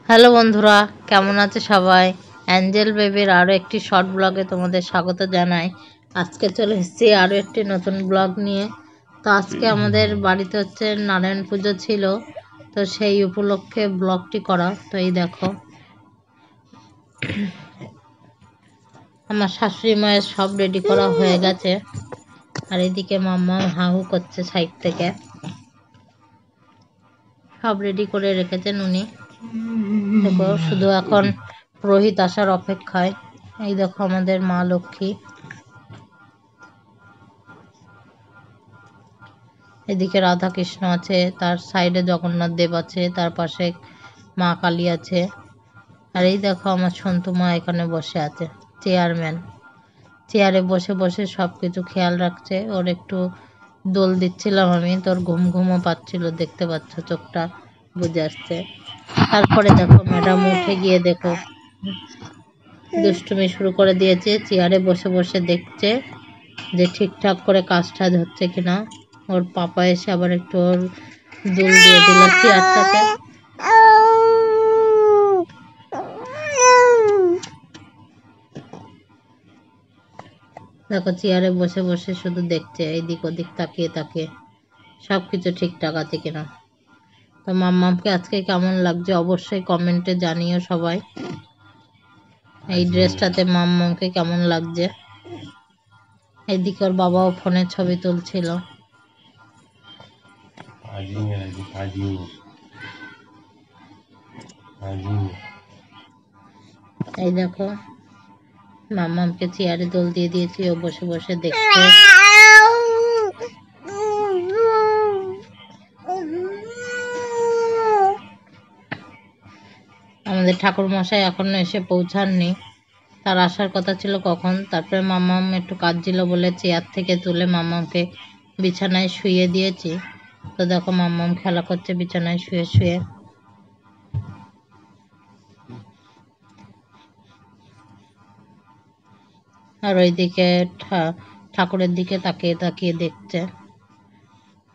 Hello বন্ধুরা, কেমন আছে সবাই? অ্যাঞ্জেল বেবির আরও একটি শর্ট ব্লগে তোমাদের স্বাগত জানাই। আজকে চলে এসেছি আরও একটি নতুন ব্লগ নিয়ে। তো আজকে আমাদের বাড়িতে হচ্ছে নারায়ণ পুজো ছিল, তো সেই উপলক্ষে ব্লগটি করা। তো এই দেখো আমার শাশুড়ি মায়ের সব রেডি করা হয়ে গেছে, আর এদিকে মাম্মা হাহু করছে সাইড থেকে। সব রেডি করে রেখেছেন উনি। দেখো শুধু এখন পুরোহিত আসার অপেক্ষায়। এই দেখো আমাদের মা লক্ষ্মী, এদিকে রাধা কৃষ্ণ আছে, তার সাইডে জগন্নাথ দেব আছে, তার পাশে মা কালী আছে। আর এই দেখো আমার সন্তু মা এখানে বসে আছে, চেয়ারম্যান। চেয়ারে বসে বসে সব কিছু খেয়াল রাখছে। ওর একটু দোল দিচ্ছিলাম আমি, তোর ঘুম ঘুমও পাচ্ছিল, দেখতে পাচ্ছ চোখটা বুঝে আসছে। তারপরে দেখো ম্যাডাম উঠে গিয়ে দেখো দুষ্টুমি শুরু করে দিয়েছে, চেয়ারে বসে বসে দেখছে যে ঠিকঠাক করে কাজ টাজ হচ্ছে কিনা। ওর পাপা এসে আবার একটু ওর দুল দিয়ে দিল চেয়ারটাতে। দেখো চেয়ারে বসে বসে শুধু দেখছে এইদিক ওদিক তাকিয়ে তাকিয়ে সব কিছু ঠিকঠাক আছে কিনা। তো মাম্মামকে আজকে কেমন লাগছে অবশ্যই কমেন্টে জানিও সবাই। এই ড্রেসটাতে মাম্মামকে কেমন লাগছে। এইদিকে ওর বাবাও ফোনে ছবি তুলছিল। এই দেখো মাম্মামকে চেয়ারে দোল দিয়ে দিয়েছি, ও বসে বসে দেখছে। আমাদের ঠাকুর মশাই এখনো এসে পৌঁছাননি, তার আসার কথা ছিল কখন। তারপরে মাম্মাম একটু কাঁদছিল বলে চেয়ার থেকে তুলে মাম্মামকে বিছানায় শুইয়ে দিয়েছি। তো দেখো মাম্মাম খেলা করছে বিছানায় শুয়ে শুয়ে। আর ওইদিকে ঠাকুরের দিকে তাকিয়ে তাকিয়ে দেখছে।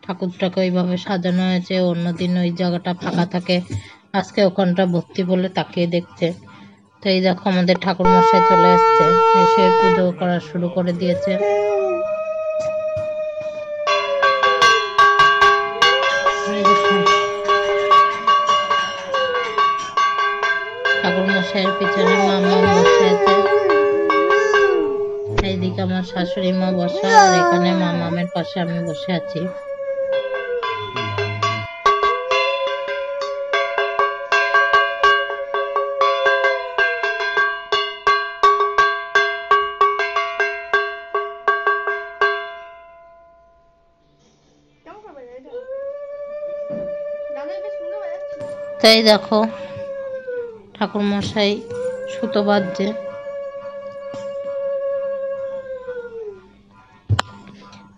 ঠাকুরটাকে ওইভাবে সাজানো হয়েছে, অন্যদিন ওই জায়গাটা ফাঁকা থাকে, আজকে ওখানটা ভর্তি বলে তাকিয়ে দেখছে। তো এই দেখো আমাদের ঠাকুর মশাই চলে এসছে, এসে পুজো করা শুরু করে দিয়েছে। ঠাকুর মশাইয়ের পিছনে মামা বসে আছে, এইদিকে আমার শাশুড়ি মা বসা, আর এখানে মামামের পাশে আমি বসে আছি। তাই দেখো ঠাকুর মশাই সুতো বাঁধছে।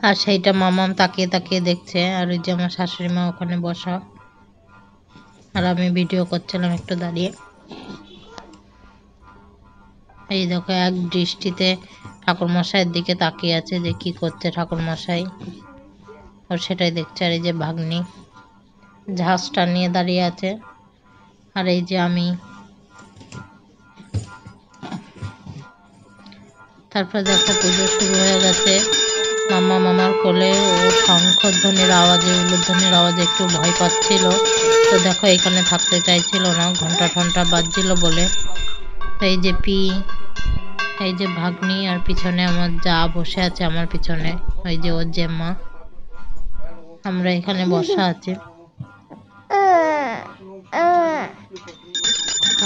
আর সেইটা মামাম তাকিয়ে তাকিয়ে দেখছে। আর ওই যে আমার শাশুড়ি মা ওখানে বসা, আর আমি ভিডিও করছিলাম একটু দাঁড়িয়ে। এই দেখো এক দৃষ্টিতে ঠাকুর মশাইয়ের দিকে তাকিয়ে আছে যে কি করছে ঠাকুর মশাই, আর সেটাই দেখছে। আর এই যে ভাগ্নি ঝাঁসটা নিয়ে দাঁড়িয়ে আছে, আর এই যে আমি। তারপর দেখো পুজো শুরু হয়ে গেছে। মামার কোলে ও শঙ্খধ্বনির আওয়াজে উলুধ্বনির আওয়াজে একটু ভয় পাচ্ছিল। তো দেখো এখানে থাকতে চাইছিল না, ঘন্টা ঠন্টা বাজছিল বলে। তো এই যে এই যে ভাগ্নি, আর পিছনে আমার যা বসে আছে আমার পিছনে, ওই যে ওর যে মা, আমরা এখানে বসা আছি।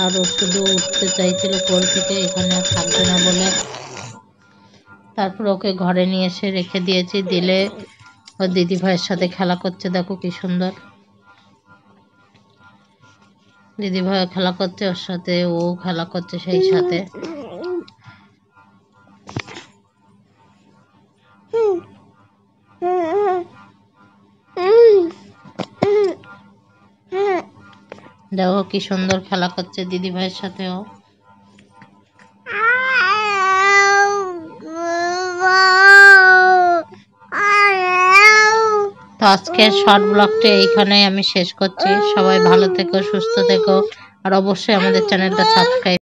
আর ও শুধু উঠতে চাইছিল কোল থেকে, এখানে থাকবে না বলে। তারপর ওকে ঘরে নিয়ে এসে রেখে দিয়েছি, দিলে ওর দিদি ভাইয়ের সাথে খেলা করছে। দেখো কি সুন্দর দিদি ভাই খেলা করছে, ওর সাথে ও খেলা করছে সেই সাথে। দেখো কি সুন্দর খেলা করছে দিদি ভাইয়ের সাথেও। তো আজকের শর্ট ব্লগটা এইখানেই আমি শেষ করছি। সবাই ভালো থেকো, সুস্থ থেকো, আর অবশ্যই আমাদের চ্যানেলটা সাবস্ক্রাইব